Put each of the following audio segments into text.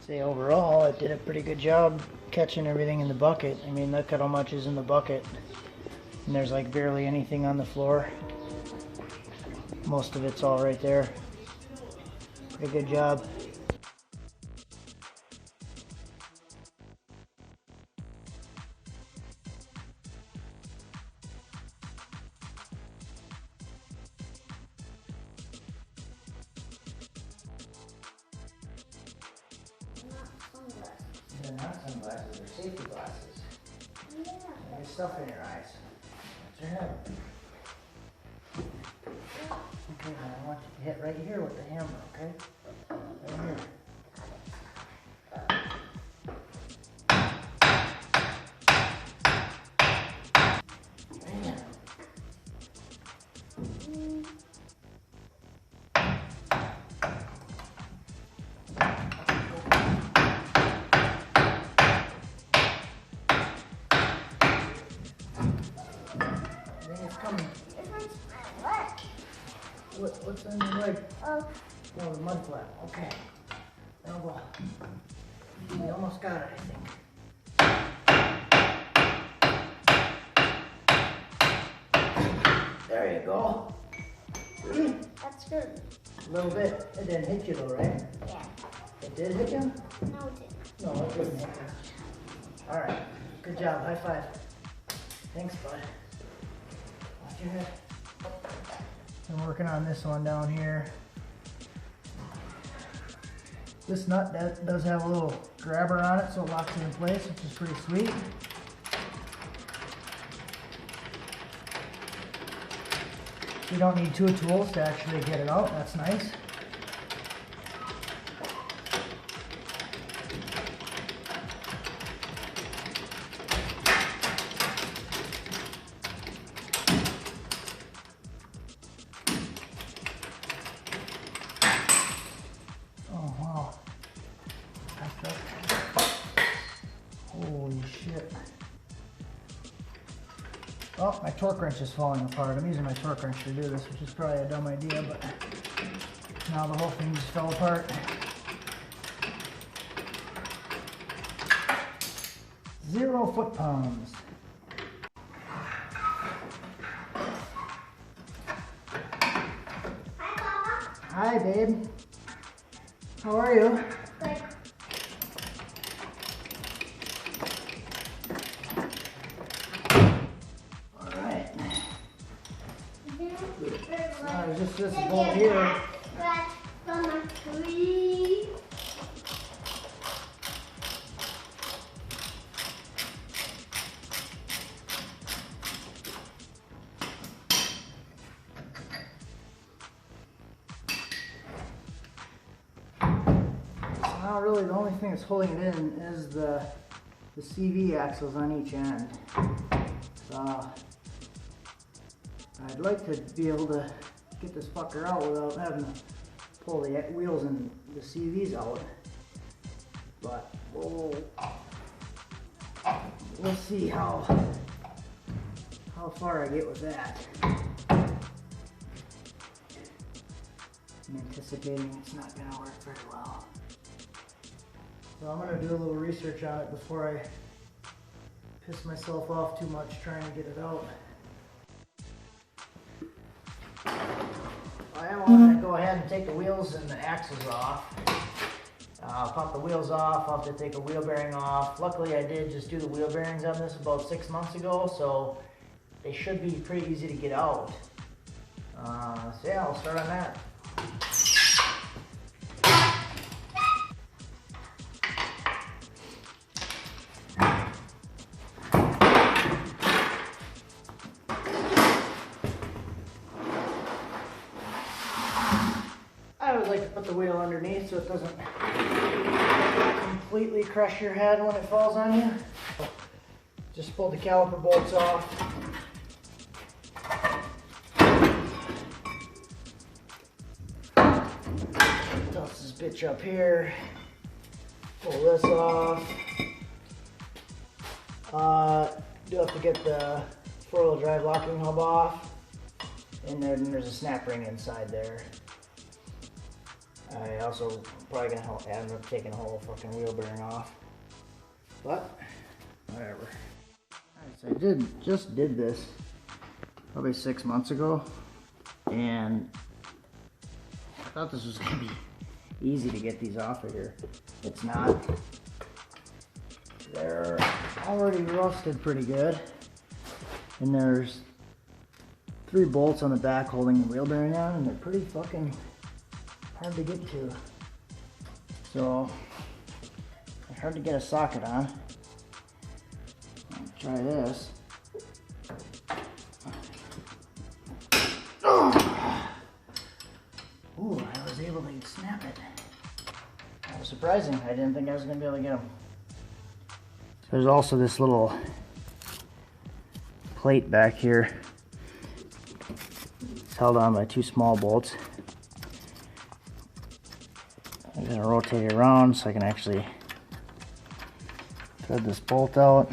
Say overall, it did a pretty good job catching everything in the bucket. I mean, look at how much is in the bucket. And there's like barely anything on the floor. Most of it's all right there. Pretty good job. They're not sunglasses, they're safety glasses. Yeah. There's stuff in your eyes. What's your head? Okay, now I want you to hit right here with the hammer, okay? Right here. It's coming. What's on your leg? Oh, the mud flap. Okay. Now go. We almost got it, I think. There you go. That's good. A little bit. It didn't hit you though, right? Yeah. It did hit you? No, it didn't. No, it didn't hit you. All right. Good job. High five. Thanks, bud. Watch your head. I'm working on this one down here. This nut that does have a little grabber on it, so it locks it in place, which is pretty sweet. You don't need two tools to actually get it out. That's nice. Oh wow. Holy shit. Oh, my torque wrench is falling apart. I'm using my torque wrench to do this, which is probably a dumb idea, but now the whole thing just fell apart. 0 foot-pounds. Hi, Papa. Hi, babe. How are you? Good. All right. Now, There's just this bolt here. That's from a tree. Now really the only thing that's holding it in is the CV axles on each end. So I'd like to be able to get this fucker out without having to pull the wheels and the CVs out. But we'll see how far I get with that. I'm anticipating it's not going to work very well. So I'm going to do a little research on it before I piss myself off too much trying to get it out. I want to go ahead and take the wheels and the axles off. I'll pop the wheels off, I'll have to take a wheel bearing off. Luckily I did just do the wheel bearings on this about 6 months ago, so they should be pretty easy to get out. So yeah, I'll start on that. I always like to put the wheel underneath so it doesn't completely crush your head when it falls on you. Just pull the caliper bolts off. Toss this bitch up here. Pull this off. Do have to get the four-wheel drive locking hub off. And then there's a snap ring inside there. I also probably gonna end up taking the whole fucking wheel bearing off. But, whatever. Alright, so I just did this probably 6 months ago, and I thought this was gonna be easy to get these off of here. It's not. They're already rusted pretty good, and there's 3 bolts on the back holding the wheel bearing on, and they're pretty fucking hard to get to. So, it's hard to get a socket on. I'll try this. Ooh, I was able to snap it. That was surprising. I didn't think I was going to be able to get them. There's also this little plate back here. It's held on by 2 small bolts. I'm going to rotate it around so I can actually thread this bolt out.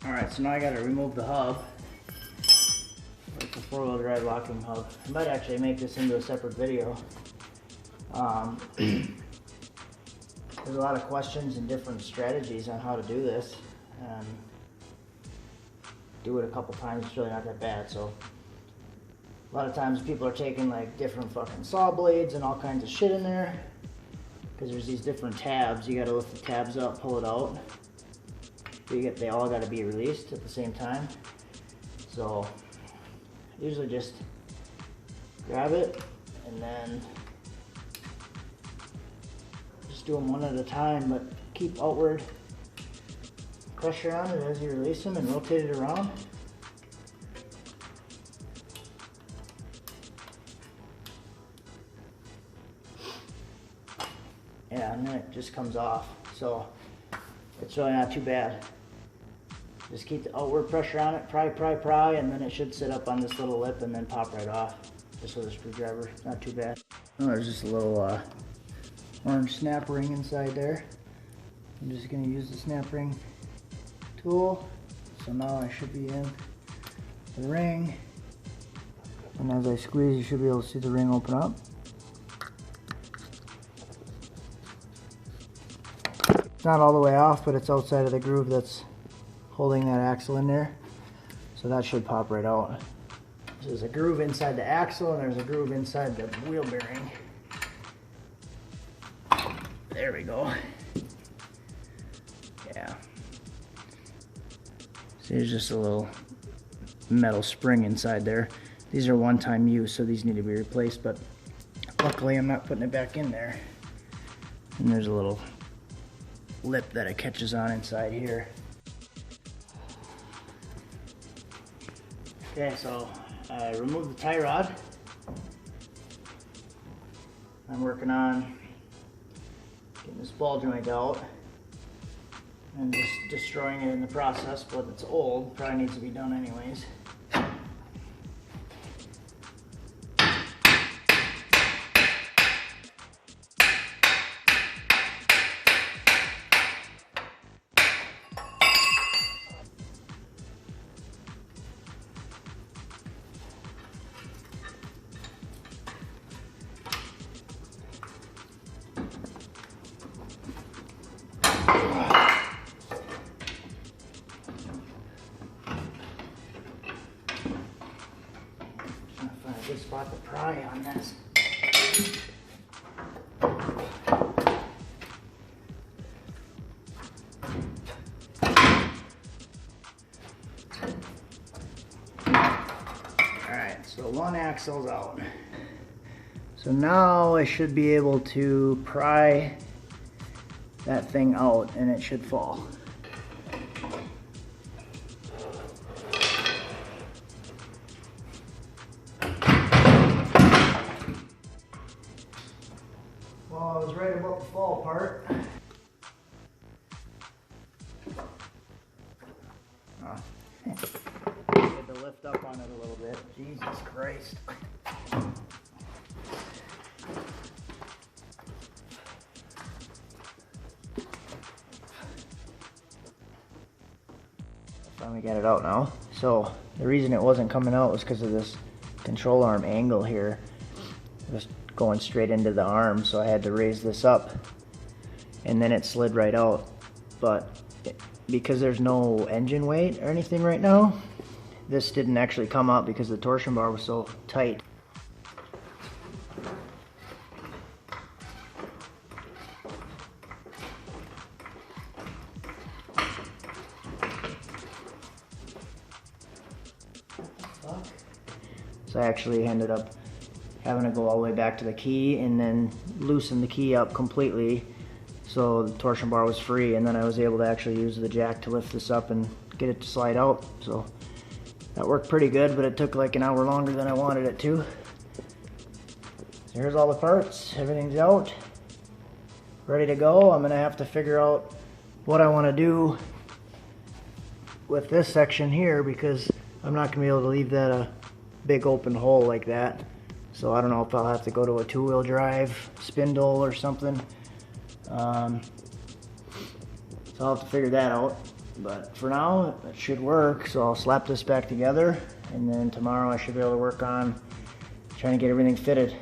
Alright, so now I got to remove the hub. It's a 4-wheel drive locking hub. I might actually make this into a separate video. There's a lot of questions and different strategies on how to do this. Do it a couple times, it's really not that bad. So a lot of times people are taking like different fucking saw blades and all kinds of shit in there, because there's these different tabs. You gotta lift the tabs up, pull it out. They all gotta be released at the same time. So usually just grab it and then just do them one at a time, but keep outward pressure on it as you release them and rotate it around. Yeah, and then it just comes off. So it's really not too bad. Just keep the outward pressure on it, pry, and then it should sit up on this little lip and then pop right off. Just with a screwdriver, not too bad. Oh, there's just a little orange snap ring inside there. I'm just gonna use the snap ring tool. So now I should be in the ring. And as I squeeze, you should be able to see the ring open up. It's not all the way off, but it's outside of the groove that's holding that axle in there. So that should pop right out. There's a groove inside the axle and there's a groove inside the wheel bearing. There we go. Yeah. See, there's just a little metal spring inside there. These are one-time use, so these need to be replaced, but luckily I'm not putting it back in there. And there's a little lip that it catches on inside here. Okay, so I removed the tie rod. I'm working on getting this ball joint out and just destroying it in the process, but it's old, probably needs to be done anyways. Good spot to pry on this. Alright, so one axle's out. So now I should be able to pry that thing out and it should fall. Well, I was right about the fall part. Had to lift up on it a little bit. Jesus Christ. Finally got it out now. So the reason it wasn't coming out was because of this control arm angle here. This going straight into the arm, so I had to raise this up, and then it slid right out. But because there's no engine weight or anything right now, this didn't actually come out because the torsion bar was so tight. So I actually ended up having to go all the way back to the key and then loosen the key up completely so the torsion bar was free, and then I was able to actually use the jack to lift this up and get it to slide out. So that worked pretty good, but it took like an hour longer than I wanted it to. So here's all the parts, everything's out, ready to go. I'm gonna have to figure out what I want to do with this section here, because I'm not gonna be able to leave that a big open hole like that. So I don't know if I'll have to go to a two-wheel drive spindle or something. So I'll have to figure that out. But for now, it should work. So I'll slap this back together, and then tomorrow I should be able to work on trying to get everything fitted.